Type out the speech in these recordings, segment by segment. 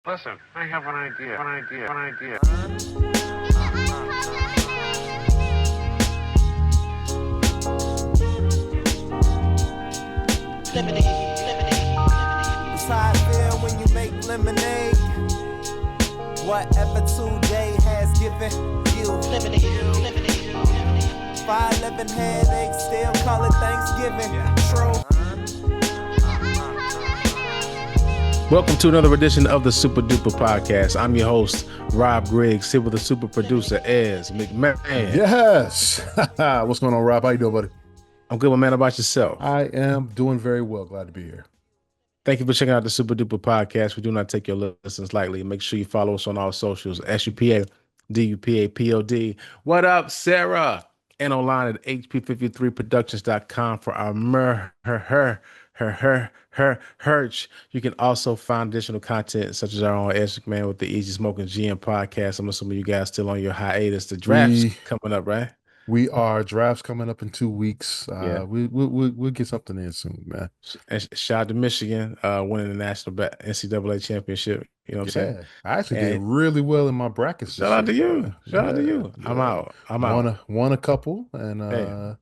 Listen, I have an idea. It's how I feel when you make lemonade. Whatever today has given you. 511 headaches, still call it Thanksgiving. True. Welcome to another edition of the Super Dupa podcast. I'm your host, Rob Griggs, here with the super producer, Ez McMahon. Yes. What's going on, Rob? How you doing, buddy? I'm good, my man. How about yourself? I am doing very well. Glad to be here. Thank you for checking out the Super Dupa podcast. We do not take your listens lightly. Make sure you follow us on all socials, SUPA, What up, Sarah? And online at hp53productions.com for our merch. You can also find additional content such as our own Ez McMahon with the Easy Smoking GM podcast. I'm assuming you guys still on your hiatus. The draft's coming up, right? We are drafts coming up in 2 weeks. Yeah. We'll get something in soon, man. And shout out to Michigan winning the national NCAA championship. You know what I'm saying? I actually did really well in my brackets. Shout out to you. Shout out to you. I'm out. Won a couple, and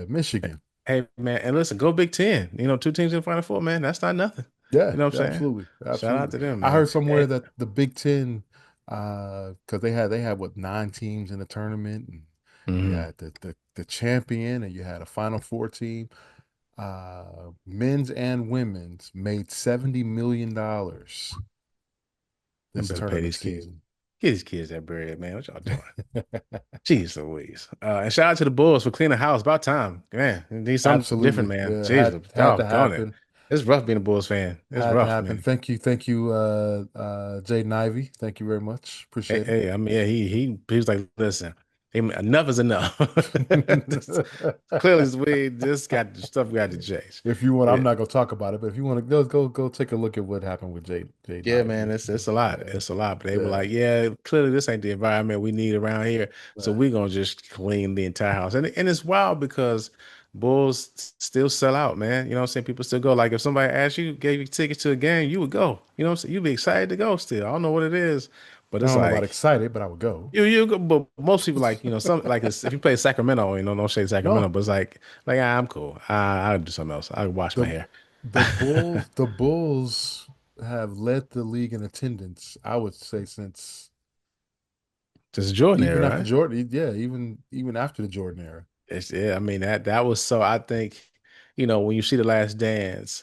Michigan. Hey man, and listen, go Big Ten. You know, 2 teams in the Final Four, man. That's not nothing. Yeah, you know what I'm absolutely. saying? Shout out to them. Man. I heard somewhere that the Big Ten, because they had what 9 teams in the tournament, and you had the champion, and you had a Final Four team. Men's and women's made $70 million this tournament season. Get these kids that bread, man. What y'all doing? Jeez Louise. And shout out to the Bulls for cleaning house. About time. Man, need something different, man. Yeah, Jeez, had to happen. It's rough being a Bulls fan. It's rough, man. Thank you, Jaden Ivey. Thank you very much. Appreciate it. Hey, I mean, yeah, he was like, listen, enough is enough. Clearly, we just got stuff got to change. If you want, I'm not gonna talk about it, but if you want to go take a look at what happened with Jade. Yeah, man, it's a lot. It's a lot. But they were like, yeah, clearly this ain't the environment we need around here. So we're gonna just clean the entire house. And it's wild because Bulls still sell out, man. You know what I'm saying? People still go. Like if somebody asked you, gave you tickets to a game, you would go. You know what I'm saying? You'd be excited to go still. I don't know what it is. But it's I don't know about excited, but I would go. You go, but most people like, you know, some like if you play Sacramento, you know, don't say Sacramento, but it's like I'm cool. I'll do something else. I'll wash my hair. The Bulls have led the league in attendance, I would say, since the Jordan era, after Jordan, even after the Jordan era. I mean that was so. I think, you know, when you see The Last Dance,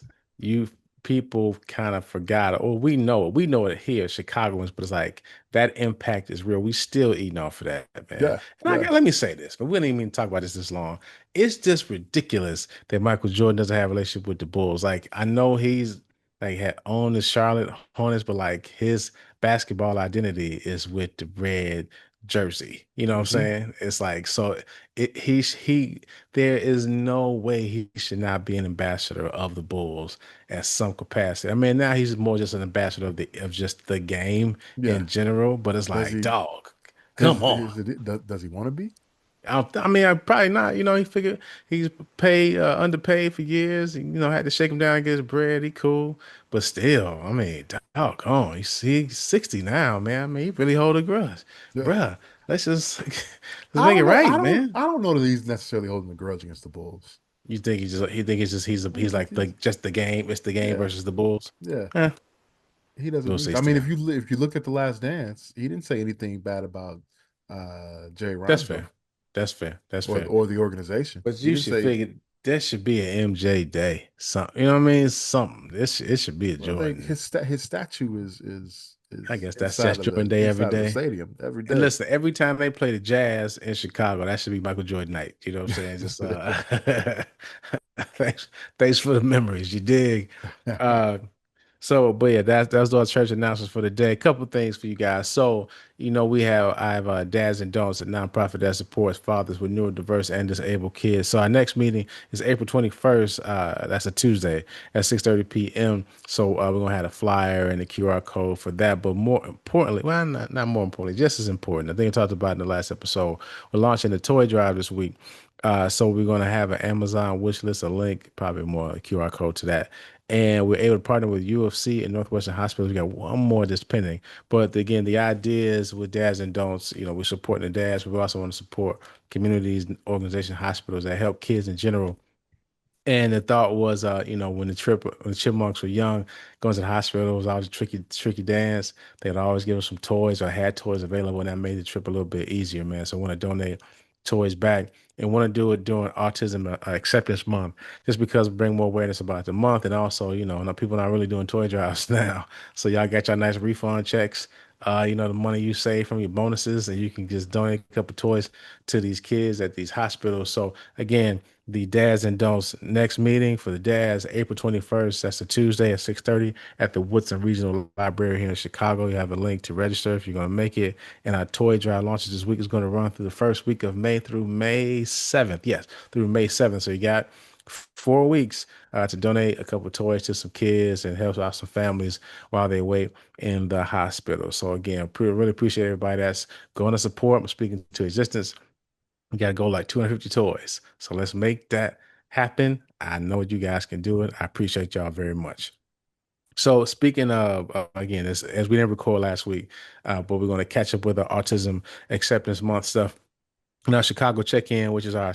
people kind of forgot, or we know it here, Chicagoans, but it's like that impact is real. We still eating off of that, man. Let me say this, but we didn't even talk about this long. It's just ridiculous that Michael Jordan doesn't have a relationship with the Bulls. Like, I know he's like had owned the Charlotte Hornets, but like his basketball identity is with the red jersey. You know what I'm saying? It's like, so there is no way he should not be an ambassador of the Bulls at some capacity. I mean, now he's more just an ambassador of just the game in general, but it's like, dog, come on. Does he want to be? I mean, probably not. You know, he figured he's underpaid for years. You know, had to shake him down and get his bread. He cool, but still, I mean, doggone, he's 60 now, man. I mean, he really hold a grudge, bruh. Let's make it right, man. I don't know that he's necessarily holding a grudge against the Bulls. You think he's like just the game? It's the game versus the Bulls. Yeah, he doesn't. I mean, if you look at The Last Dance, he didn't say anything bad about Jerry Reinsdorf. That's fair. Or the organization. But you should figure there should be an MJ day. Something, you know what I mean? Something. It should be a Jordan. His statue is I guess that's Seth Trippin Day every day. Stadium every day. And listen, every time they play the Jazz in Chicago, that should be Michael Jordan night. You know what I'm saying? Just thanks for the memories. You dig? So, but yeah, that's our church announcements for the day. A couple things for you guys. So, you know, I have Dads and Don'ts, a nonprofit that supports fathers with neurodiverse and disabled kids. So our next meeting is April 21st. That's a Tuesday at 6:30 p.m. So we're gonna have a flyer and a QR code for that. But more importantly, well, not more importantly, just as important, I think I talked about in the last episode, we're launching the toy drive this week. So we're going to have an Amazon wish list, a link, probably more a QR code to that. And we're able to partner with UFC and Northwestern Hospitals. We got one more that's pending. But again, the idea is with dads and don'ts, we're supporting the dads, but we also want to support communities, organizations, hospitals that help kids in general. And the thought was, when the chipmunks were young, going to the hospital was always a tricky dance. They'd always give us some toys or had toys available, and that made the trip a little bit easier, man. So I want to donate toys back and want to do it during Autism Acceptance Month, just because bring more awareness about the month, and also, I know people not really doing toy drives now, so y'all got your nice refund checks. The money you save from your bonuses, and you can just donate a couple toys to these kids at these hospitals. So again, the dads and don'ts next meeting for the dads, April 21st. That's a Tuesday at 6:30 at the Woodson Regional Library here in Chicago. You have a link to register if you're going to make it. And our toy drive launches this week is going to run through the first week of May through May 7th. Yes, through May 7th. So you got 4 weeks to donate a couple of toys to some kids and help out some families while they wait in the hospital. So again, really appreciate everybody that's going to support. I'm speaking to existence. We got to go like 250 toys. So let's make that happen. I know you guys can do it. I appreciate y'all very much. So speaking of, again, as we didn't record last week, but we're going to catch up with the Autism Acceptance Month stuff. Our Chicago check-in, which is our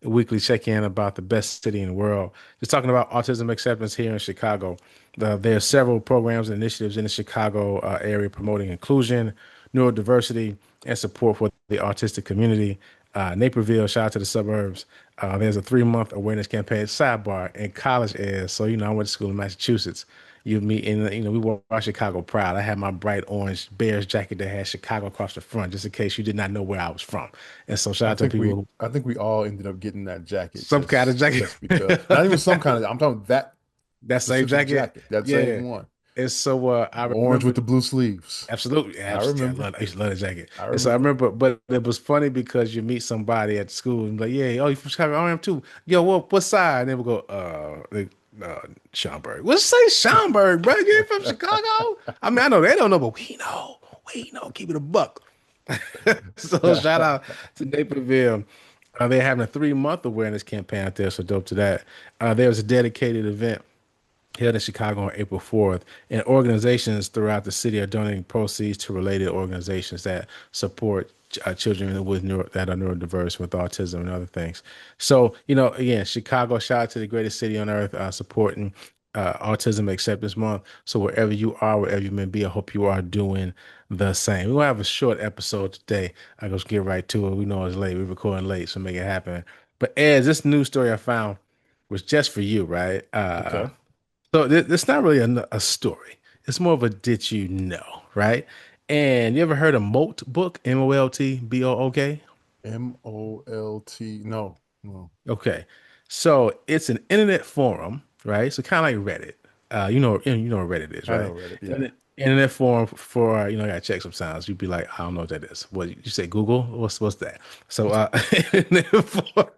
weekly check-in about the best city in the world, just talking about autism acceptance here in Chicago. There are several programs and initiatives in the Chicago area promoting inclusion, neurodiversity, and support for the autistic community. Naperville, shout out to the suburbs. There's a 3-month awareness campaign. Sidebar in college is so I went to school in Massachusetts. You meet in we wore our Chicago Pride. I had my bright orange Bears jacket that had Chicago across the front, just in case you did not know where I was from. And so shout I out to think people we who I think we all ended up getting that jacket some kind of jacket. just because. Not even some kind of, I'm talking that That same specific jacket. jacket, that Yeah. same one. And so I Orange with remember the blue sleeves. absolutely. I Absolutely. remember. I used to love the jacket. I And so I remember. remember, but it was funny because you meet somebody at school and be like, yeah, oh, you from Chicago? I am too. Yo, what side? And they would go, Schaumburg. What's say Schaumburg, bro? You ain't from Chicago? I mean, I know they don't know, but we know. We know. Keep it a buck. So shout out to Naperville. They're having a 3-month awareness campaign out there, so dope to that. There was a dedicated event held in Chicago on April 4th, and organizations throughout the city are donating proceeds to related organizations that support children that are neurodiverse with autism and other things. So, again, Chicago, shout out to the greatest city on earth, supporting Autism Acceptance Month. So wherever you are, wherever you may be, I hope you are doing the same. We're gonna have a short episode today. I just get right to it. We know it's late. We're recording late, so make it happen. But Ed, this news story I found was just for you, right? Okay. So it's not really a story. It's more of a did you know, right? And you ever heard of Moltbook? Moltbook? MOLT. No, no. Okay. So it's an internet forum, right? So kind of like Reddit. You know what Reddit is, I know right? Reddit. Yeah. Internet forum for I gotta check sometimes. You'd be like, I don't know what that is. What you say, Google? What's that? So internet forum.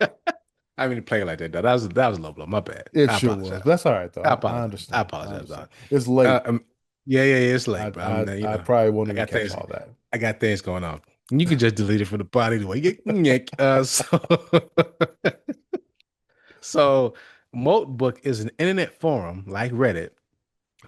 I mean, play it like that, though. That was a low blow. My bad. It I sure was. apologize. But that's all right, I though. I apologize. I understand. I apologize, understand. dog. It's late. Yeah, it's late, I but I, I'm, I probably won't I even got catch things, all that. I got things going on. And you can just delete it from the pod anyway. So, so Moltbook is an internet forum like Reddit,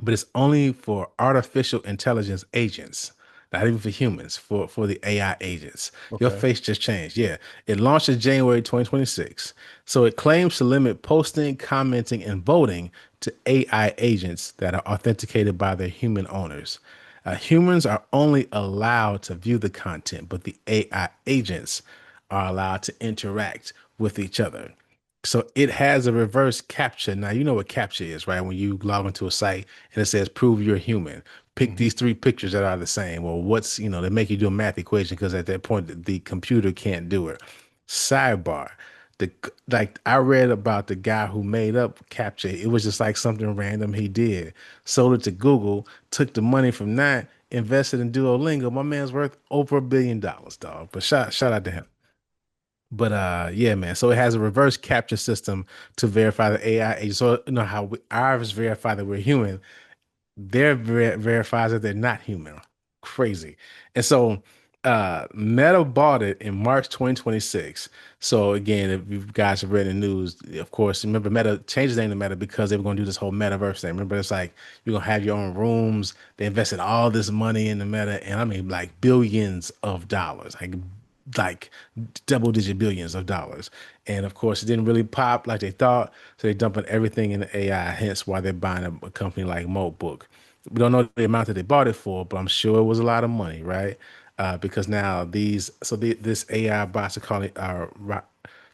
but it's only for artificial intelligence agents, not even for humans, for the AI agents. Your Okay. face just changed. Yeah. It launched in January 2026. So it claims to limit posting, commenting, and voting to AI agents that are authenticated by their human owners. Humans are only allowed to view the content, but the AI agents are allowed to interact with each other. So it has a reverse captcha. Now, you know what captcha is, right? When you log into a site and it says, prove you're human, pick Hmm. these 3 pictures that are the same. Well, they make you do a math equation because at that point, the computer can't do it. Sidebar. I read about the guy who made up captcha. It was just like something random he did. Sold it to Google, took the money from that, invested in Duolingo. My man's worth over $1 billion, dog. But shout out to him. But yeah, man. So it has a reverse capture system to verify the AI agent. So how ours verify that we're human, their verifies that they're not human. Crazy. And so Meta bought it in March 2026. So again, if you guys have read the news, of course, remember Meta changed the name to Meta because they were going to do this whole metaverse thing. Remember, it's like you're gonna have your own rooms. They invested all this money in the Meta, and I mean like billions of dollars, like double digit billions of dollars. And of course, it didn't really pop like they thought. So they're dumping everything in the AI, hence why they're buying a company like Moltbook. We don't know the amount that they bought it for, but I'm sure it was a lot of money, right? Because now this AI bots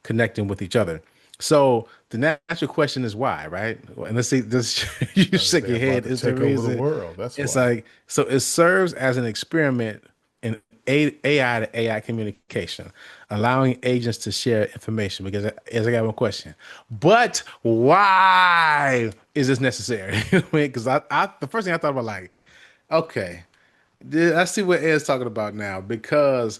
connecting with each other. So the natural question is why, right? And let's see, this you shake They're your about head to is the take over the reason. world. That's It's why. like so it serves as an experiment in AI to AI communication, allowing agents to share information. Because as I got one question, but why is this necessary? Because the first thing I thought about like, okay, I see what Ed's talking about now because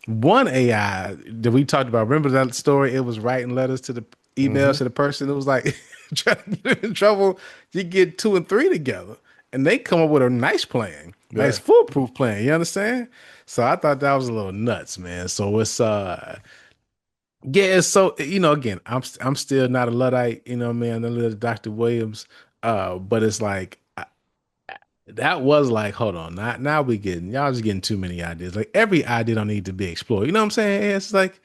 one AI that we talked about, remember that story? It was writing letters to the emails Hmm. to the person. It was like trying to get in trouble. You get two and three together, and they come up with a nice plan, nice Yeah. foolproof plan. You understand? So I thought that was a little nuts, man. So it's yeah, it's so again, I'm still not a luddite, man. The little Dr. Williams, but it's like that was like, hold on, now we getting y'all just getting too many ideas. Like every idea don't need to be explored. You know what I'm saying? It's like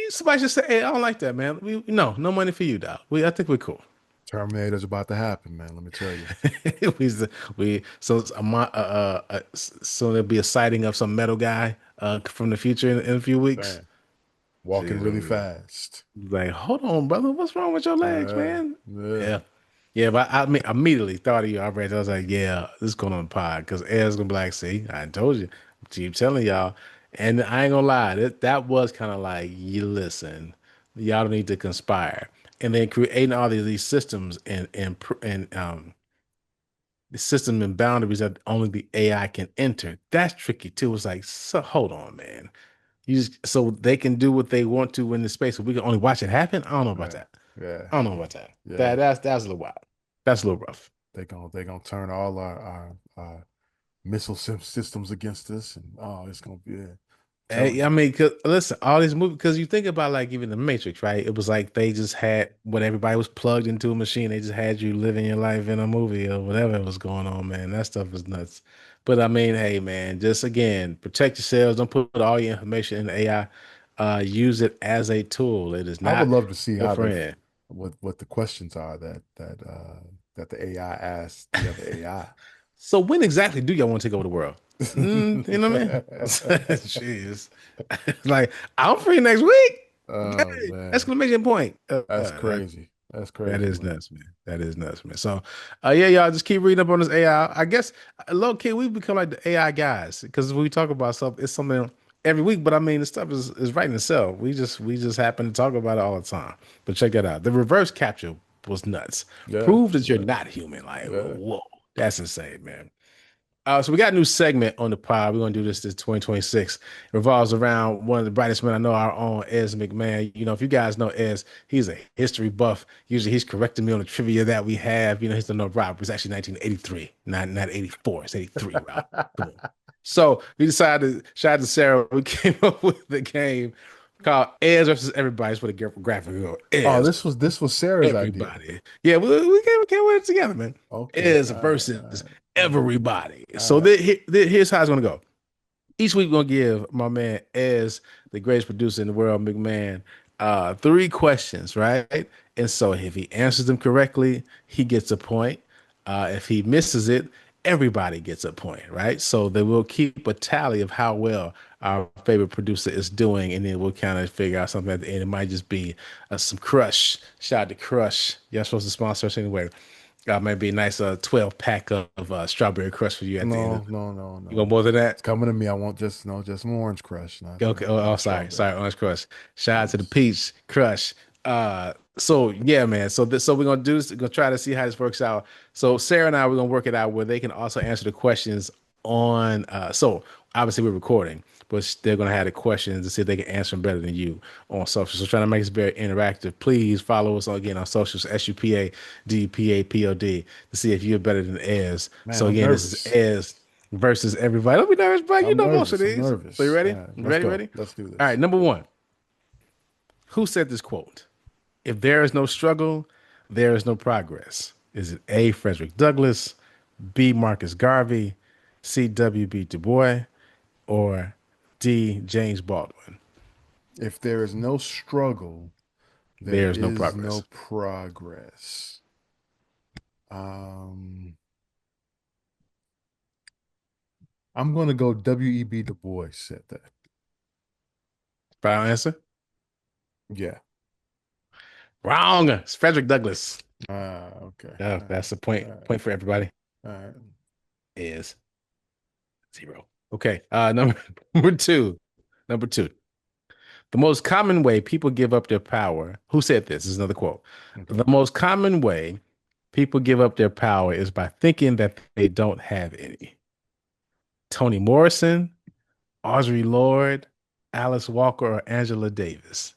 somebody should say, "Hey, I don't like that, man. No money for you, dog. I think we're cool." Terminator's about to happen, man. Let me tell you. we we so it's so there'll be a sighting of some metal guy from the future in a few weeks. Damn. Walking Jeez, really fast. like, hold on, brother, what's wrong with your legs, man? Yeah. Yeah. Yeah, but I mean, immediately thought of you. I read. I was like, "Yeah, this is going on the pod." Because Ed's gonna be like, "See, I told you." Keep telling y'all, and I ain't gonna lie. That was kind of like, you listen, y'all don't need to conspire, and then creating all these systems and the system and boundaries that only the AI can enter. That's tricky too. It's like, so hold on, man. So they can do what they want to in the space, so we can only watch it happen. I don't know about Yeah. that. Yeah. I don't know about that. Yeah. That's a little wild. That's a little rough. They gonna turn all our missile systems against us, and oh, it's gonna be. Telling Hey, I you. mean, listen, all these movies, because you think about like even the Matrix, right? It was like they just had when everybody was plugged into a machine, they just had you living your life in a movie or whatever was going on, man. That stuff is nuts. But I mean, hey, man, just again, protect yourselves. Don't put all your information in AI. Use it as a tool. It is I would not love to see your how they friend. what the questions are that the AI asks the other AI. So when exactly do y'all want to take over the world? You know what I mean? Jeez. Like, I'm free next week. Oh Hey, man, exclamation point. that's crazy. That's That crazy, is man. nuts, man. That is nuts, man. So, yeah, y'all just keep reading up on this AI. I guess, low key, we become like the AI guys because when we talk about stuff, it's something every week. But I mean, the stuff is writing itself. We just happen to talk about it all the time. But check that out. The reverse capture was nuts. Yeah, Prove that you're yeah, not human. Like, yeah. whoa, that's insane, man. So we got a new segment on the pod. We're gonna do this 2026. It revolves around one of the brightest men I know, our own Ez McMahon. If you guys know Ez, he's a history buff. Usually he's correcting me on the trivia that we have. He's the no Rob. It's actually 1983, not 84. It's 83, Rob. Come on. So we decided, shout out to Sarah, we came up with the game called Ez versus Everybody. Just put a graphic on Oh, Ez this was Sarah's idea. everybody. Yeah, we came with it together, man. Okay, Ez versus everybody. all So right. here's how it's gonna go. Each week we're gonna give my man Ez, the greatest producer in the world, McMahon, three questions, right? And so if he answers them correctly, he gets a point. If he misses it, everybody gets a point, right? So they will keep a tally of how well our favorite producer is doing, and then we'll kind of figure out something at the end. It might just be some Crush. Shout out to Crush. You're supposed to sponsor us anyway. Maybe a nice 12 pack of Strawberry Crush for you at the end of No, it. no, no, You want no. more than It's that? coming to me. I want just some Orange Crush, Okay. Oh, sorry. strawberry. Sorry, Orange Crush. Shout out to the Yes. Peach Crush. So yeah, man. So we're gonna do this. We're gonna try to see how this works out. So Sarah and I we're gonna work it out where they can also answer the questions on. So obviously we're recording, but they're gonna have the questions to see if they can answer them better than you on social. So trying to make this very interactive. Please follow us again on socials, SUPADPAPOD, to see if you're better than Ez. Man, So I'm again, this is nervous. Ez. versus everybody. Don't be nervous, bro. You I'm know most of nervous. I'm these. So you nervous. All ready? right, You let's ready? go. Ready? Let's do All right. this. Number one. Who said this quote? If there is no struggle, there is no progress. Is it A. Frederick Douglass, B. Marcus Garvey, C. W.B. Du Bois, or D. James Baldwin? If there is no struggle, there There is no is no progress. progress. Um, I'm gonna go W.E.B. Du Bois said that. Final answer? Yeah. Wrong. It's Frederick Douglass. Okay. Oh, All right. that's the point. All right. Point for everybody All right. is zero. Okay. Number number two. Number two. The most common way people give up their power. Who said this? This is another quote. Okay. The most common way people give up their power is by thinking that they don't have any. Toni Morrison, Audre Lorde, Alice Walker, or Angela Davis.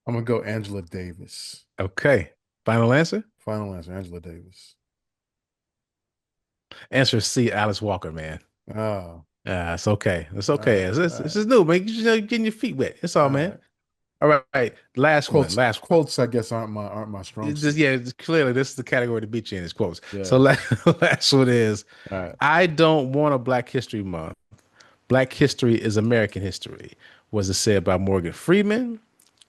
I'm gonna go Angela Davis. Okay. Final answer? Final answer, Angela Davis. Answer C, Alice Walker, man. Oh, It's okay. It's all okay. right. This, All this right. is new, man. You know, getting your feet wet. It's all, All man. right. All right. Last one. Quotes, Last one. quotes, I guess aren't my strong suit. Yeah, clearly this is the category to beat you in is quotes. So Yeah. last one is All right. I don't want a Black History Month. Black history is American history. Was it said by Morgan Freeman,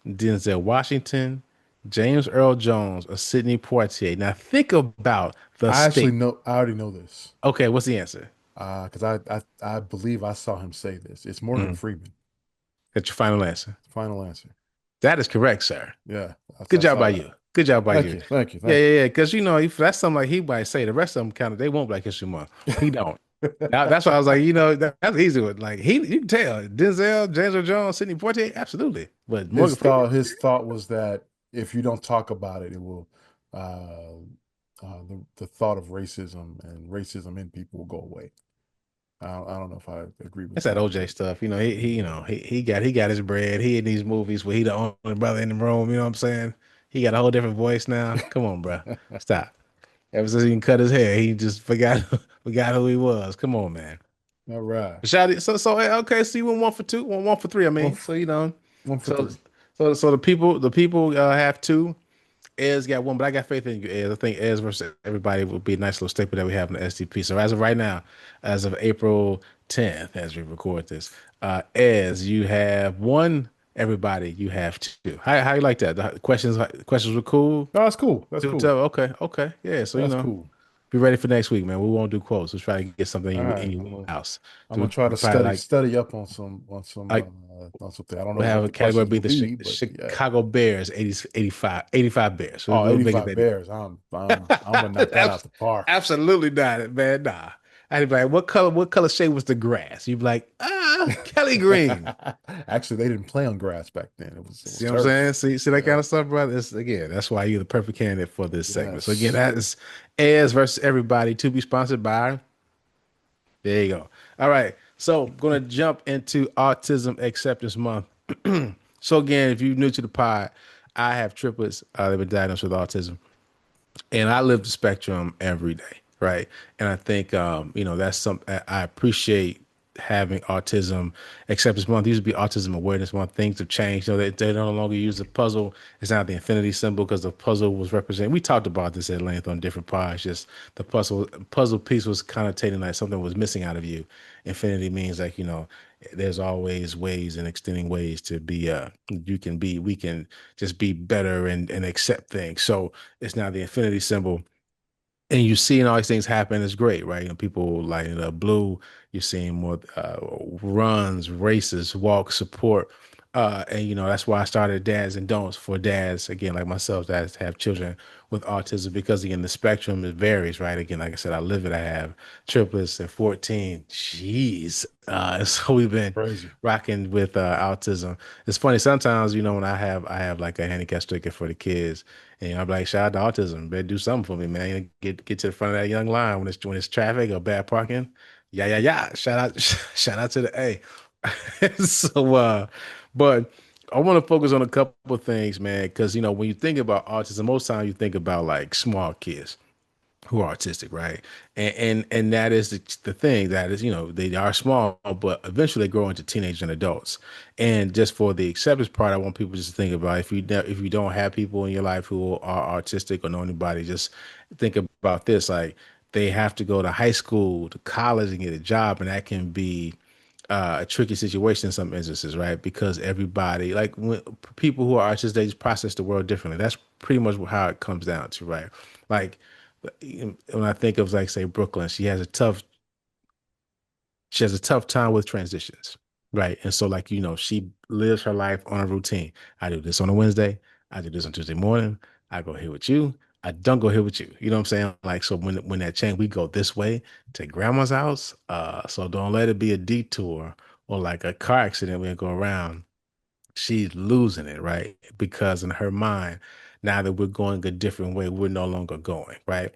Denzel Washington, James Earl Jones, or Sidney Poitier? Now think about the I actually state. know. I already know this. Okay, what's the answer? Because I believe I saw him say this. It's Morgan Mhm. Freeman. That's your final answer. Final answer. That is correct, sir. Yeah, Good I job saw by you. that. Good job by Thank you. you. Thank you. Yeah, Thank yeah, yeah. Because you know, if that's something like he might say, the rest of them kind of they won't Black History Month. He don't. you. That's why I was like, that's easy with like you can tell Denzel, James Earl Jones, Sidney Poitier, absolutely. But Morgan Freeman, His thought was that if you don't talk about it, it will the thought of racism and racism in people will go away. I don't know if I agree with that's that that, OJ but stuff. He got his bread. He in these movies where he the only brother in the room. You know what I'm saying? He got a whole different voice now. Come on, bro. Stop. Ever since he can cut his hair, he just forgot forgot who he was. Come on, man. all right. Shout it. Okay. So you went 1 for 2, went 1 for 3. I One, mean, so you know, one for so three. so the people have two. Ez got one, but I got faith in you, Ez. I think Ez versus everybody would be a nice little staple that we have in the SDP. So as of right now, as of April 10th, as we record this, Ez, you have one. Everybody, you have two. How you like that? The questions were cool. No, that's cool. That's Two, cool. two, okay, yeah. So That's cool. be ready for next week, man. We won't do quotes. Let's try to get something All in right. your wheelhouse. I'm So gonna try to we probably like study up on like on something. I don't know we'll have what a the category questions be will the be, but yeah. Chicago Bears 80, 85 Bears. So Oh, we'll make it 85 that. Bears. I'm gonna knock that out the park. Absolutely not, man. Nah. I'd be like, what color shade was the grass? You'd be like, Kelly Green. Actually, they didn't play on grass back then. It was See what I'm turf. saying? See that Yeah. kind of stuff, brother? Again, that's why you're the perfect candidate for this segment. So again, Yes. that is Ez versus everybody to be sponsored by. There you go. All right. So gonna jump into Autism Acceptance Month. So again, if you're new to the pod, I have triplets. They've been diagnosed with autism. And I live the spectrum every day, right? And I think that's something I appreciate having Autism Acceptance Month. It used to be Autism Awareness Month. Things have changed. They no longer use the puzzle. It's not the infinity symbol because the puzzle was representing. We talked about this at length on different pods. Just the puzzle piece was connotating like something was missing out of you. Infinity means like there's always ways and extending ways to be we can just be better and accept things. So it's now the infinity symbol, and you seeing all these things happen is great, right? People lighting up blue. You're seeing more runs, races, walks, support. And that's why I started Dads and Don'ts for dads, again, like myself, that have children with autism, because again, the spectrum, it varies, right? Again, like I said, I live it. I have triplets and 14. Jeez. So we've been Crazy. rocking with autism. It's funny sometimes, when I have like a handicap sticker for the kids, and I'm like, shout out to autism, better do something for me, man. Get to the front of that young line when it's traffic or bad parking. Yeah, yeah, yeah. Shout out, shout out to the A. So, but I want to focus on a couple of things, man, because when you think about autism, most times you think about like small kids who are autistic, right? And that is the thing that is, they are small, but eventually they grow into teenagers and adults. And just for the acceptance part, I want people just to think about if you don't have people in your life who are autistic or know anybody, just think about this. Like they have to go to high school, to college, and get a job, and that can be a tricky situation in some instances, right? Because everybody, like when people who are artists, they just process the world differently. That's pretty much how it comes down to, right? Like when I think of like say Brooklyn, she has a tough time with transitions, right? And so like she lives her life on a routine. I do this on a Wednesday. I do this on Tuesday morning. I go here with you. I don't go here with you. You know what I'm saying? Like so when that change, we go this way to grandma's house. So don't let it be a detour or like a car accident when we go around. She's losing it, right? Because in her mind, now that we're going a different way, we're no longer going, right?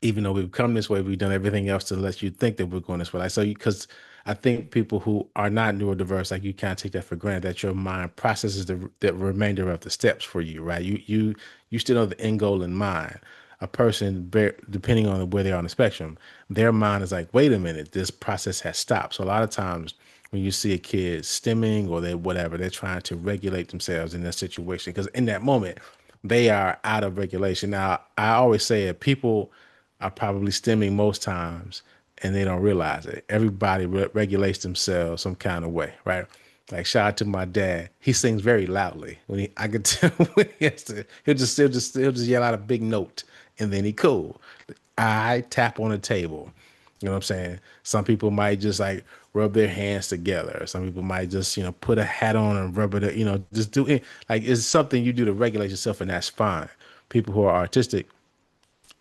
Even though we've come this way, we've done everything else to let you think that we're going this way. Like so, because I think people who are not neurodiverse, like you can't take that for granted that your mind processes the remainder of the steps for you, right? You still know the end goal in mind. A person, depending on where they are on the spectrum, their mind is like, wait a minute, this process has stopped. So a lot of times when you see a kid stimming or they whatever, they're trying to regulate themselves in that situation because in that moment they are out of regulation. Now, I always say it, people are probably stimming most times and they don't realize it. Everybody regulates themselves some kind of way, right? Like shout out to my dad. He sings very loudly. I could tell when he has to, he'll just yell out a big note and then he cool. I tap on the table. You know what I'm saying? Some people might just like rub their hands together. Some people might just, put a hat on and rub it, just do it. Like it's something you do to regulate yourself and that's fine. People who are artistic,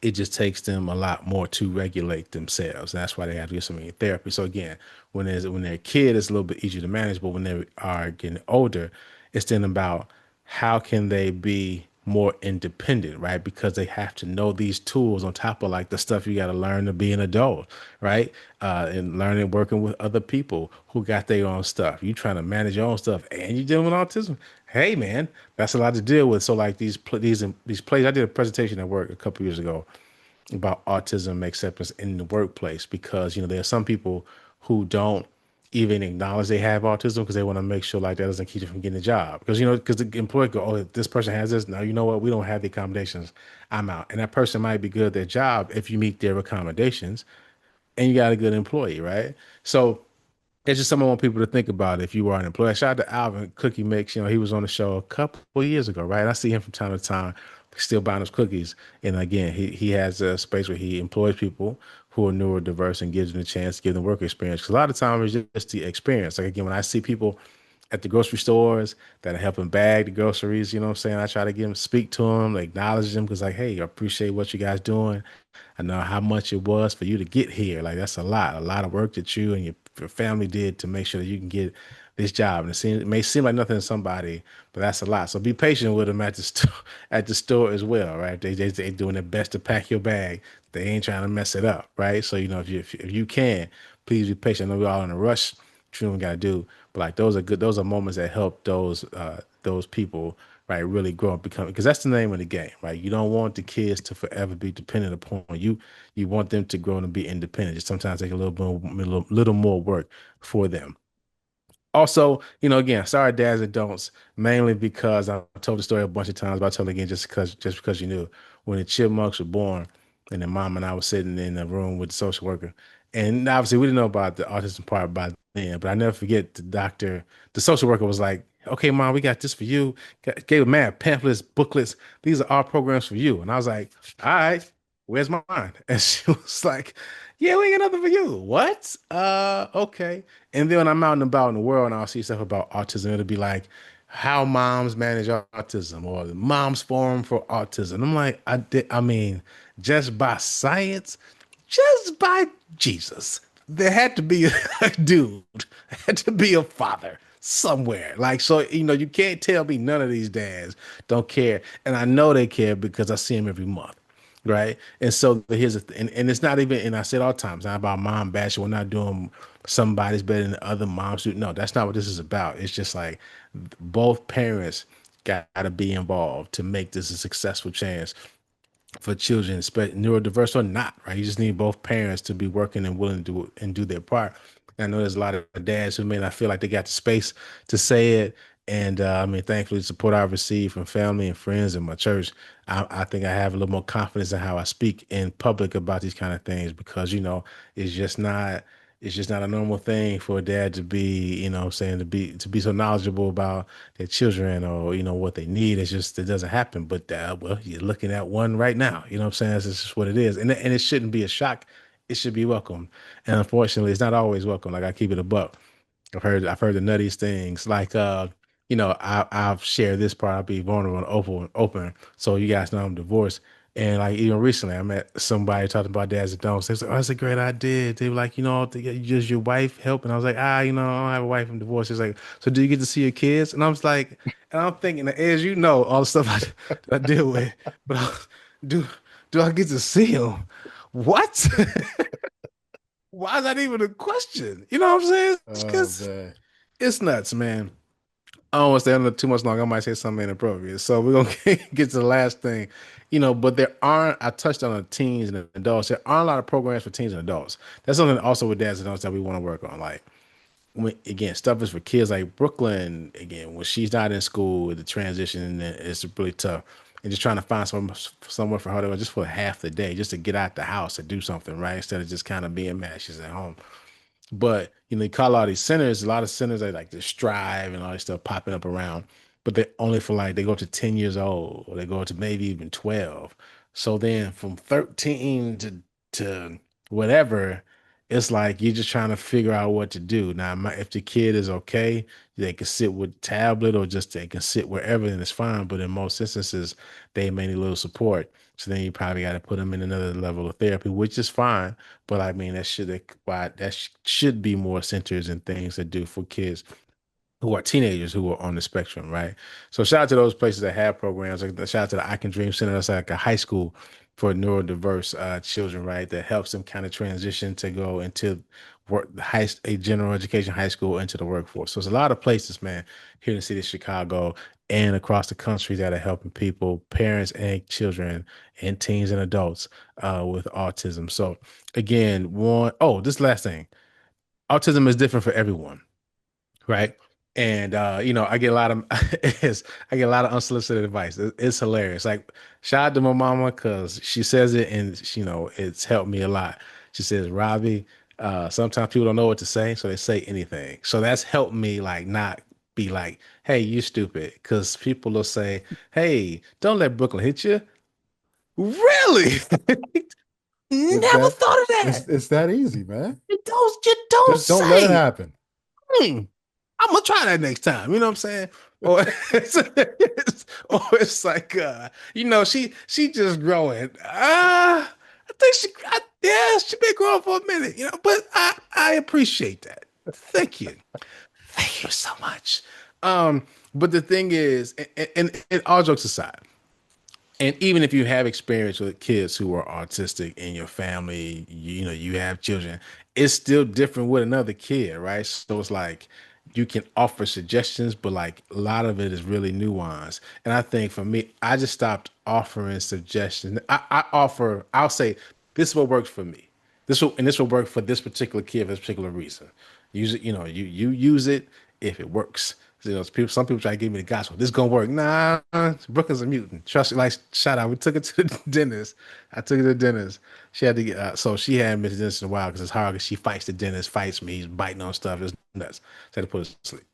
it just takes them a lot more to regulate themselves. That's why they have to get so many therapy. So again, when they're a kid, it's a little bit easier to manage, but when they are getting older, it's then about how can they be more independent, right? Because they have to know these tools on top of like the stuff you got to learn to be an adult, right? And learning working with other people who got their own stuff. You trying to manage your own stuff and you dealing with autism. Hey man, that's a lot to deal with. So like these plays, I did a presentation at work a couple years ago about autism acceptance in the workplace because there are some people who don't even acknowledge they have autism because they want to make sure like that doesn't keep them from getting a job because the employer go, oh, this person has this, now you know what, we don't have the accommodations, I'm out. And that person might be good at their job if you meet their accommodations and you got a good employee, right? So it's just something I want people to think about if you are an employee. Shout out to Alvin Cookie Mix. He was on the show a couple of years ago, right? And I see him from time to time, still buying his cookies. And again, he has a space where he employs people who are neurodiverse and gives them a chance to give them work experience. Because a lot of times it's just the experience. Like again, when I see people at the grocery stores that are helping bag the groceries, you know what I'm saying? I try to give them, speak to them, acknowledge them because like, hey, I appreciate what you guys doing. I know how much it was for you to get here. Like that's a lot of work that you and your family did to make sure that you can get this job. And it may seem like nothing to somebody, but that's a lot. So be patient with them at the store, at the store as well, right? They doing their best to pack your bag. They ain't trying to mess it up, right? So if you can, please be patient. I know we're all in a rush. True, we got to do, but like those are good. Those are moments that help those people, right, really grow up, become, because that's the name of the game, right? You don't want the kids to forever be dependent upon you. You want them to grow and be independent. Just sometimes take a little more work for them. Also, again, sorry, dads and don'ts, mainly because I've told the story a bunch of times, but I'll tell it again just because you knew. When the chipmunks were born, and then mom and I was sitting in the room with the social worker, and obviously we didn't know about the autism part by then, but I never forget the social worker was like, "Okay, mom, we got this for you." Gave a man pamphlets, booklets. These are our programs for you, and I was like, "All right, where's mine?" And she was like, "Yeah, we ain't got nothing for you." What? Okay. And then when I'm out and about in the world and I'll see stuff about autism, it'll be like how moms manage autism or the Moms Forum for Autism. I'm like, I mean, just by science, just by Jesus, there had to be a dude, had to be a father somewhere. Like, so, you can't tell me none of these dads don't care. And I know they care because I see them every month. Right. And so here's the thing, and it's not even, and I said all the time, it's not about mom bashing. We're not doing somebody's better than the other moms do. No, that's not what this is about. It's just like Both parents got to be involved to make this a successful chance for children, neurodiverse or not, right? You just need both parents to be working and willing to do and do their part. I know there's a lot of dads who may not feel like they got the space to say it. And I mean, thankfully, the support I've received from family and friends in my church, I think I have a little more confidence in how I speak in public about these kind of things because, it's just not it's just not a normal thing for a dad to be, saying to be so knowledgeable about their children or what they need. It's just it doesn't happen. But well, you're looking at one right now. You know what I'm saying? That's just what it is, and it shouldn't be a shock. It should be welcome, and unfortunately, it's not always welcome. Like I keep it a buck. I've heard the nuttiest things. Like I'll share this part. I'll be vulnerable and open. So you guys know I'm divorced. And like even recently, I met somebody talking about dads that don't. They was like, "Oh, that's a great idea." They were like, "Does your wife help?" And I was like, I don't have a wife. I'm divorced." He's like, "So do you get to see your kids?" And I was like, and I'm thinking, as all the stuff I deal with, but do do I get to see them? What? Why is that even a question? You know what I'm saying? Oh Because man. it's nuts, man. I don't want to stay under too much long. I might say something inappropriate. So we're gonna get to the last thing, but there aren't. I touched on the teens and adults. There aren't a lot of programs for teens and adults. That's something also with dads and adults that we want to work on. Like again, stuff is for kids. Like Brooklyn, again, when she's not in school, the transition is really tough. And just trying to find somewhere for her to go just for half the day, just to get out the house and do something, right? Instead of just kind of being mad she's at home. But you call all these centers, a lot of centers they like to strive and all this stuff popping up around, but they're only for like they go to 10 years old or they go to maybe even 12. So then from 13 to whatever, it's like you're just trying to figure out what to do. Now, if the kid is okay, they can sit with tablet or just they can sit wherever and it's fine. But in most instances, they may need a little support. So then you probably got to put them in another level of therapy, which is fine. But I mean, that should be more centers and things to do for kids who are teenagers who are on the spectrum, right? So shout out to those places that have programs. Like shout out to the I Can Dream Center. That's like a high school for neurodiverse children, right? That helps them kind of transition to go into a general education high school into the workforce. So there's a lot of places, man, here in the city of Chicago and across the country that are helping people, parents and children and teens and adults with autism. So again, this last thing, autism is different for everyone, right? And I get a lot of I get a lot of unsolicited advice. It's hilarious. Like shout out to my mama because she says it and it's helped me a lot. She says, Robbie, sometimes people don't know what to say, so they say anything. So that's helped me like not be like, hey, you stupid. Because people will say, hey, don't let Brooklyn hit you. Really? It's Never that thought of that. it's that easy, man. You don't Just don't let it say. happen. Hmm. I'm gonna try that next time. You know what I'm saying? Or it's like she just growing. I think yeah, she been growing for a minute, but I appreciate that. Thank you. Thank you so much. But the thing is, and all jokes aside, and even if you have experience with kids who are autistic in your family, you have children, it's still different with another kid, right? So it's like you can offer suggestions, but like a lot of it is really nuanced. And I think for me, I just stopped offering suggestions. I'll say, this is what works for me. This will work for this particular kid for this particular reason. Use it, you use it if it works. Some people try to give me the gospel. This gonna work. Nah, Brooklyn's a mutant. Trust me. Like shout out. We took it to the dentist. I took it to the dentist. She had to get so she hadn't been to the dentist in a while because it's hard because she fights the dentist, fights me, he's biting on stuff. It's nuts. So I had to put her to sleep.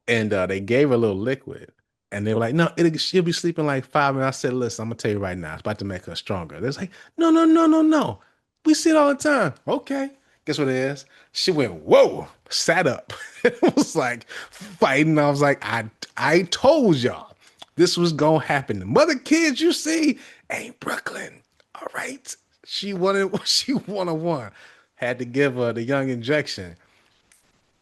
And they gave her a little liquid. And they were like, no, she'll be sleeping like 5 minutes. I said, listen, I'm gonna tell you right now, it's about to make her stronger. They're like, no, no, no, no, no. We see it all the time. Okay. Guess what it is? She went, whoa, sat up. It was like fighting. I was like, I told y'all this was gonna happen. The mother kids you see ain't Brooklyn. All right. She wanted one. Had to give her the young injection.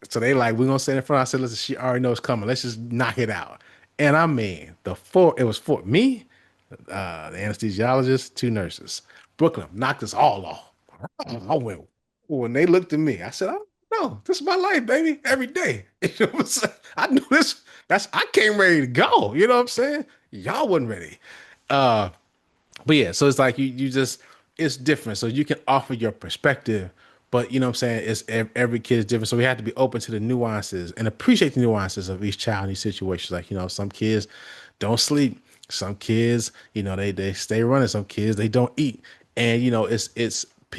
So they like, we're gonna sit in front. I said, listen, she already knows coming. Let's just knock it out. And I mean, it was for me, the anesthesiologist, two nurses. Brooklyn knocked us all off. I went, when they looked at me, I said, oh no, this is my life, baby, every day. You know what I'm saying? I knew this. I came ready to go. You know what I'm saying? Y'all wasn't ready. Uh, but yeah, so it's like you just it's different. So you can offer your perspective, but you know what I'm saying? It's every kid is different. So we have to be open to the nuances and appreciate the nuances of each child in these situations. Like, some kids don't sleep. Some kids, they stay running. Some kids they don't eat. And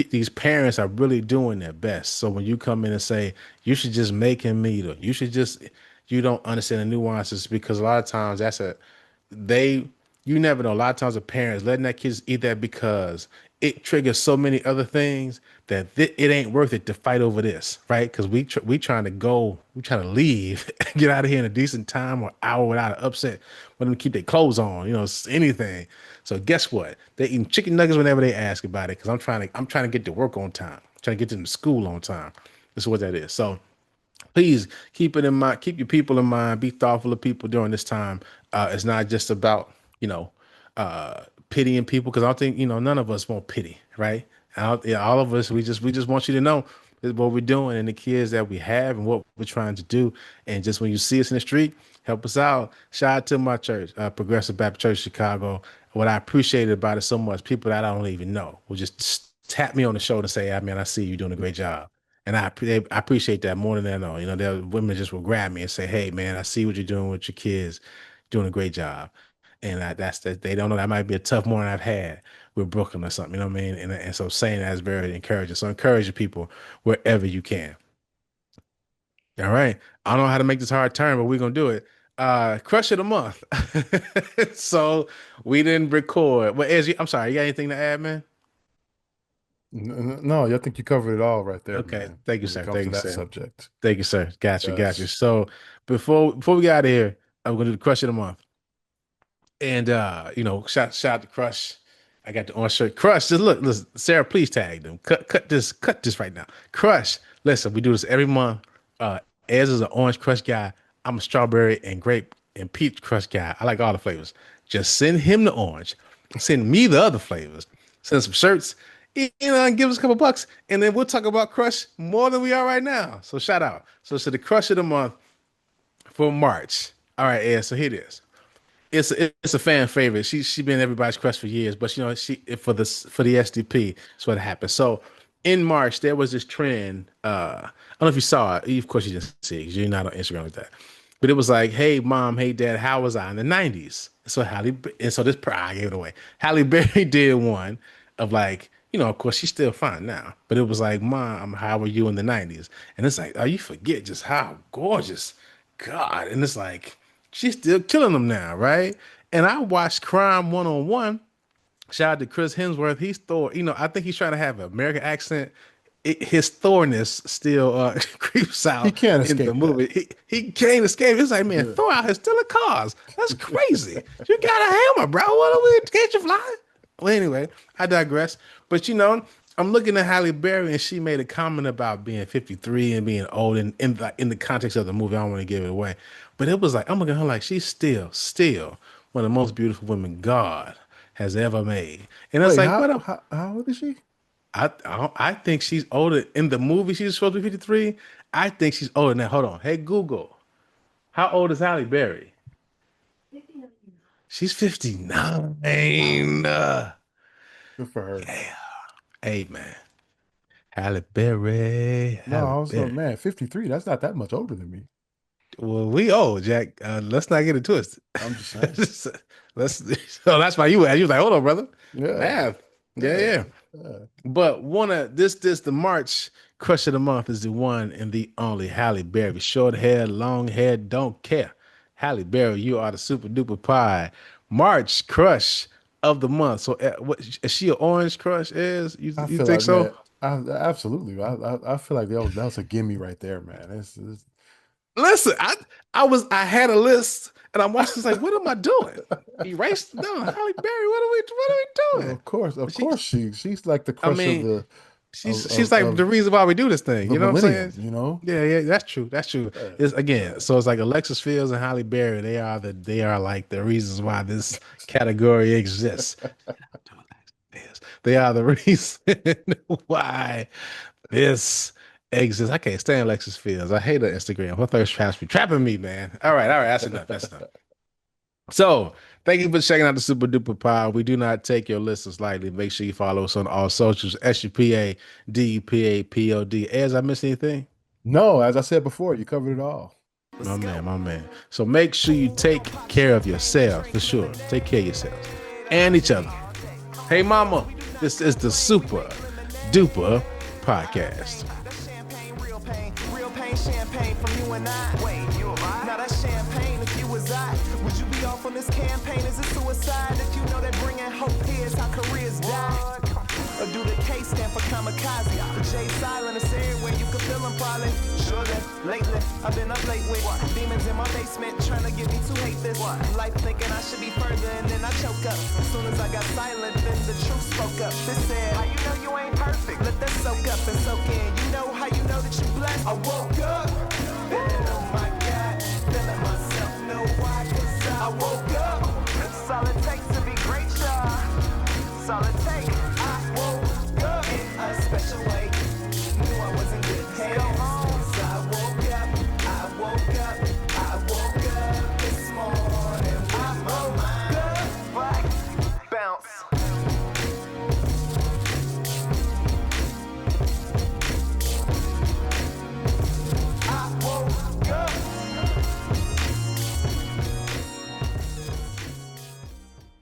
these parents are really doing their best. So when you come in and say you should just make him meat, or you don't understand the nuances, because a lot of times they you never know. A lot of times the parents letting that kids eat that because it triggers so many other things that it ain't worth it to fight over this, right? Because we trying to go, we trying to leave, get out of here in a decent time or hour without an upset, want them to keep their clothes on, anything. So guess what? They eating chicken nuggets whenever they ask about it, because I'm trying to get to work on time, trying to get them to school on time. This is what that is. So please keep it in mind. Keep your people in mind. Be thoughtful of people during this time. It's not just about you know pitying people, because I don't think none of us want pity, right? Yeah, all of us, we just want you to know this is what we're doing and the kids that we have and what we're trying to do. And just when you see us in the street, help us out. Shout out to my church, Progressive Baptist Church Chicago. What I appreciated about it so much, people that I don't even know will just tap me on the shoulder and say, "I mean, I see you doing a great job." And I appreciate that more than I know. There women just will grab me and say, "Hey, man, I see what you're doing with your kids, doing a great job." And that's that. They don't know that might be a tough morning I've had with Brooklyn or something. You know what I mean? And so saying that is very encouraging. So encourage your people wherever you can. All right. I don't know how to make this hard turn, but we're gonna do it. Crush of the month. So we didn't record. Well, I'm sorry. You got anything to add, man? No, I think you covered it all right there, Okay. man, Thank you, when it sir. comes Thank to you, that sir. subject. Thank you, sir. Got you. Got you. Yes. So before we get out of here, I'm gonna do the crush of the month. And shout out to Crush. I got the orange shirt. Crush, just look, listen, Sarah, please tag them. Cut this right now. Crush, listen, we do this every month. Ez is an orange crush guy. I'm a strawberry and grape and peach crush guy. I like all the flavors. Just send him the orange. Send me the other flavors. Send some shirts, and give us a couple bucks, and then we'll talk about Crush more than we are right now. So shout out. So the crush of the month for March. All right, Ez, so here it is. It's a fan favorite. She been everybody's crush for years, but for the SDP, that's what happened. So in March there was this trend. I don't know if you saw it. Of course you didn't see it because you're not on Instagram like that. But it was like, "Hey mom, hey dad, how was I in the '90s?" So I gave it away. Halle Berry did one of like, of course she's still fine now, but it was like, "Mom, how were you in the '90s?" And it's like, oh, you forget just how gorgeous, God, and it's like she's still killing them now, right? And I watched Crime One on One. Shout out to Chris Hemsworth. He's Thor. I think he's trying to have an American accent. His Thorness still creeps He out can't in the escape that. movie. He can't escape. It's like, man, Yeah. Thor out here stealing cars. That's crazy. You got a hammer, bro. What are we? Can't you fly? Well, anyway, I digress. But I'm looking at Halle Berry, and she made a comment about being 53 and being old, and in the context of the movie, I don't want to give it away. But it was like, I'm looking at her like she's still one of the most beautiful women God has ever made. And it's Wait, like, how, what up? how how old is she? I think she's older in the movie. She's supposed to be 53. I think she's older than that. Hold on. Hey Google, how old is Halle Berry? She's 59. Good for her. Yeah. Hey man, Halle Berry, No, Halle I was Berry. man, 53. That's not that much older than me. Well, we old, Jack. Let's not get it twisted. I'm just saying. Let's. So that's why you was like, hold on, brother. Yeah. Math. Yeah, Yeah. yeah. Yeah. But one of this the March crush of the month is the one and the only Halle Berry. Short hair, long hair, don't care. Halle Berry, you are the super duper pie. March crush of the month. So, what is she an orange crush? Is I you feel think like, so? man, absolutely. I feel like that was a gimme right there, man. Listen, I had a list and I'm watching. This like, what am I doing? Erased down Halle Berry. What are we doing? Of But course, she's like the I crush of mean, the she's like the reason why we do this thing. the You know what I'm saying? millennium, you know? Yeah, yeah, that's true. That's true. It's again, so it's like Alexis Fields and Halle Berry. They are like the reasons why this category exists. They are the reason why this exists. I can't stand Alexis Fields. I hate her Instagram. Her thirst traps be trapping me, man. All right. That's enough. That's enough. So, thank you for checking out the Super Duper Pod. We do not take your listens lightly. Make sure you follow us on all socials. SUPADUPAPOD. As I miss anything? No, as I said before, you covered it all. My man. So make sure you take care of yourselves, for sure. Take care of yourselves and each other. Hey, mama, this is the Super Duper Podcast. Champagne from you and I. Wait, you and I? Now that's champagne if you was I. Would you be off on this campaign? Is it suicide? If you know that bringing hope here is how careers die. Or do the K stand for kamikaze? The J silent is everywhere, you can feel them probably. Surely, lately, I've been up late with demons in my basement trying to get me to hate this. Life thinking I should be further and then I choke up. As soon as I got silent, then the truth spoke up. This said, how you know you ain't perfect? Let that soak up and soak in. You know how you know that you blessed? I woke up.